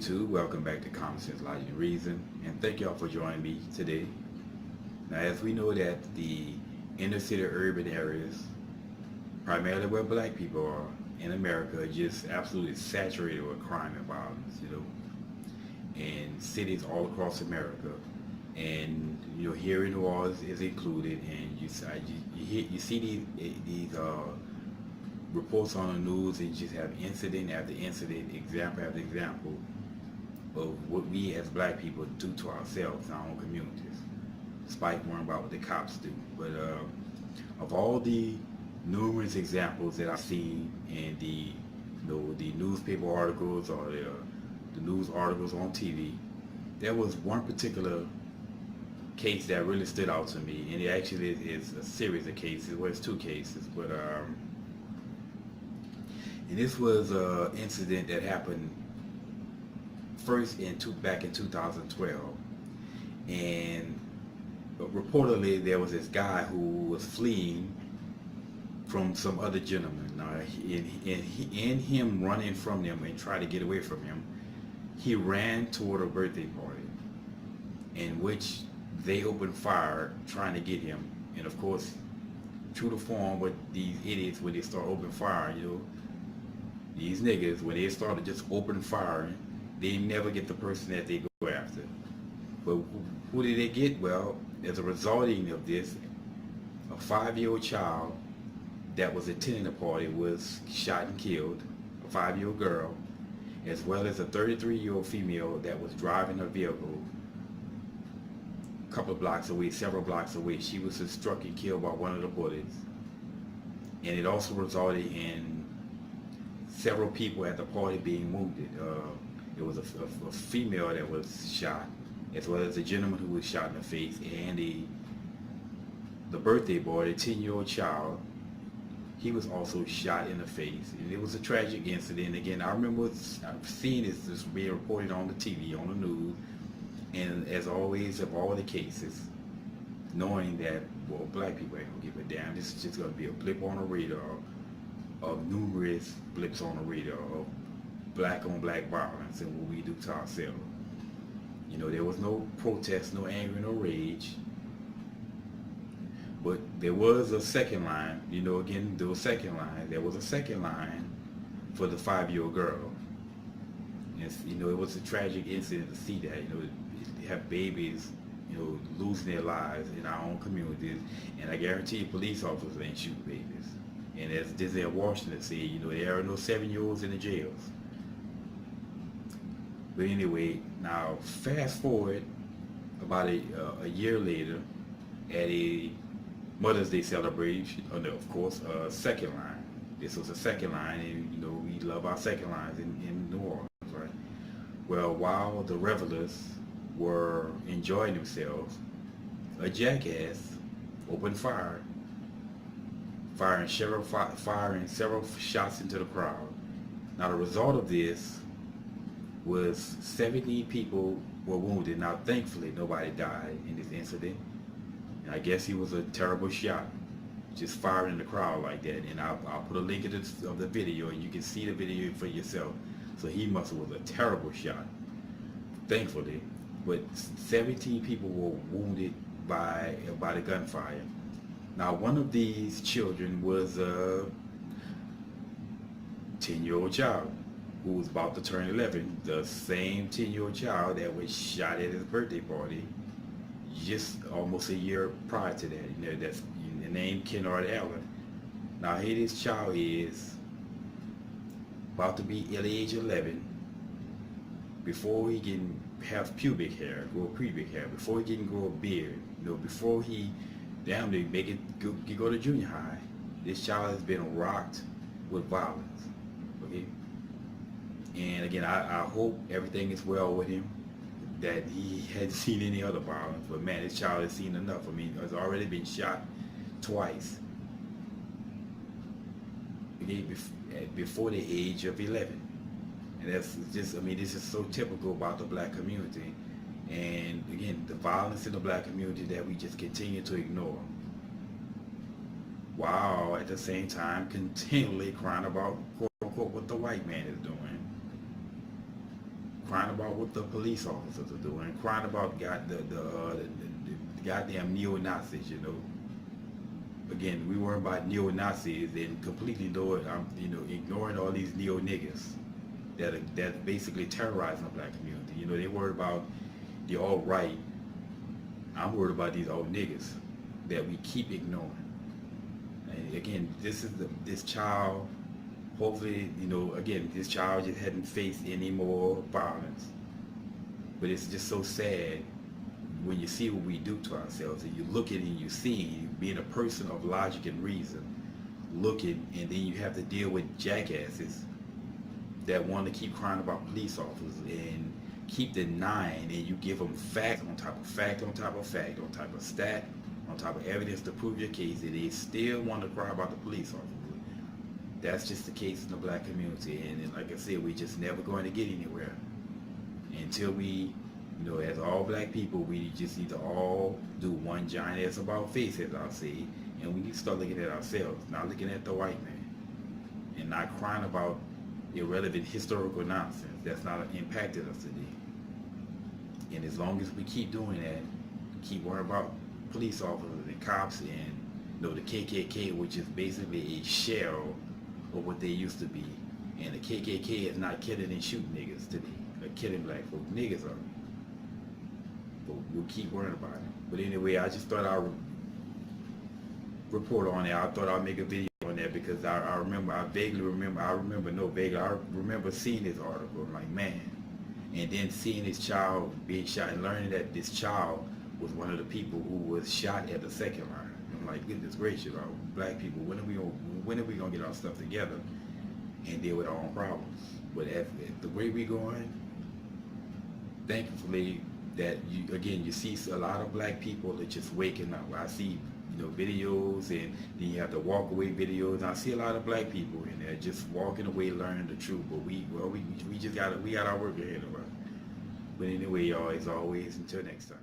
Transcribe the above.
YouTube, welcome back to Common Sense, Logic, and Reason, and thank y'all for joining me today. Now, as we know that the inner city urban areas, primarily where black people are in America, are just absolutely saturated with crime and violence, and cities all across America. And, here in New Orleans is included, and you see these reports on the news, and just have incident after incident, example after example of what we as black people do to ourselves in our own communities, despite worrying about what the cops do. But of all the numerous examples that I've seen in the newspaper articles or the news articles on TV, there was one particular case that really stood out to me, and it actually is a series of cases. Well, it's two cases, but and this was an incident that happened first back in 2012, and reportedly there was this guy who was fleeing from some other gentleman. Now, in him running from them and trying to get away from him, he ran toward a birthday party in which they opened fire trying to get him. And of course, true to form, with these idiots, when they start opening fire, these niggas, when they started just open firing, they never get the person that they go after. But who did they get? Well, as a resulting of this, a 5-year-old child that was attending the party was shot and killed, a 5-year-old girl, as well as a 33-year-old female that was driving her vehicle a couple of blocks away, several blocks away. She was struck and killed by one of the bullets. And it also resulted in several people at the party being wounded. It was a female that was shot, as well as a gentleman who was shot in the face, and the birthday boy, the 10-year-old child, he was also shot in the face. And it was a tragic incident. Again, I remember seeing this being reported on the TV, on the news, and as always, of all the cases, knowing that, well, black people ain't gonna give a damn. This is just gonna be a blip on the radar of numerous blips on the radar of black on black violence and what we do to ourselves. There was no protest, no anger, no rage. But there was a second line, again, there was a second line. There was a second line for the 5-year-old girl. And, it was a tragic incident to see that, to have babies, losing their lives in our own communities. And I guarantee you, police officers ain't shooting babies. And as Denzel Washington said, there are no 7-year-olds in the jails. But anyway, now fast forward about a year later at a Mother's Day celebration, of course, second line. This was a second line, and we love our second lines in New Orleans, right? Well, while the revelers were enjoying themselves, a jackass opened fire, firing several shots into the crowd. Now, the result of this was 17 people were wounded. Now, thankfully, nobody died in this incident. And I guess he was a terrible shot, just firing in the crowd like that. And I'll put a link of the video, and you can see the video for yourself. So he must have was a terrible shot, thankfully. But 17 people were wounded by the gunfire. Now, one of these children was a 10-year-old child who was about to turn 11. The same 10-year-old child that was shot at his birthday party just almost a year prior to that. That's the name KaNard Allen. Now, here this child is about to be at the age of 11, before he can have pubic hair, before he can grow a beard, before he damn near make it go to junior high. This child has been rocked with violence. Okay? And again, I hope everything is well with him, that he hadn't seen any other violence. But man, this child has seen enough. He's already been shot twice. Okay, before the age of 11. And that's just, this is so typical about the black community. And again, the violence in the black community that we just continue to ignore, while at the same time continually crying about, quote unquote, what the white man is doing. crying about what the police officers are doing, crying about the goddamn neo-Nazis, you know. Again, we worry about neo-Nazis and completely ignoring all these neo-niggas that's basically terrorizing the black community. You know, they worry about the alt-right. I'm worried about these old niggas that we keep ignoring. And again, this child, hopefully, you know, again, this child just hadn't faced any more violence. But it's just so sad when you see what we do to ourselves, and you look at it and you see, being a person of logic and reason, looking, and then you have to deal with jackasses that want to keep crying about police officers and keep denying, and you give them fact on top of fact on top of fact on top of stat on top of evidence to prove your case, and they still want to cry about the police officers. That's just the case in the black community, and like I said, we just never going to get anywhere until we, you know, as all black people, we just need to all do one giant ass about face, as I'll say, and we need to start looking at ourselves, not looking at the white man, and not crying about irrelevant historical nonsense that's not impacted us today. And as long as we keep doing that, keep worrying about police officers and cops and, you know, the KKK, which is basically a shell of what they used to be, and the KKK is not killing and shooting niggas today, they're killing black folks. Niggas are. But we'll keep worrying about it. But anyway, I just thought I'd report on it. I thought I'd make a video on that because I remember seeing this article. I'm like, man. And then seeing this child being shot and learning that this child was one of the people who was shot at the second line. I'm like, goodness gracious, black people, when are we gonna get our stuff together and deal with our own problems? But as the way we're going, thankfully, that you see a lot of black people that just waking up. I see, you know, videos, and then you have the walk away videos. And I see a lot of black people in there just walking away, learning the truth. But we got our work ahead of us. But anyway, y'all, as always, until next time.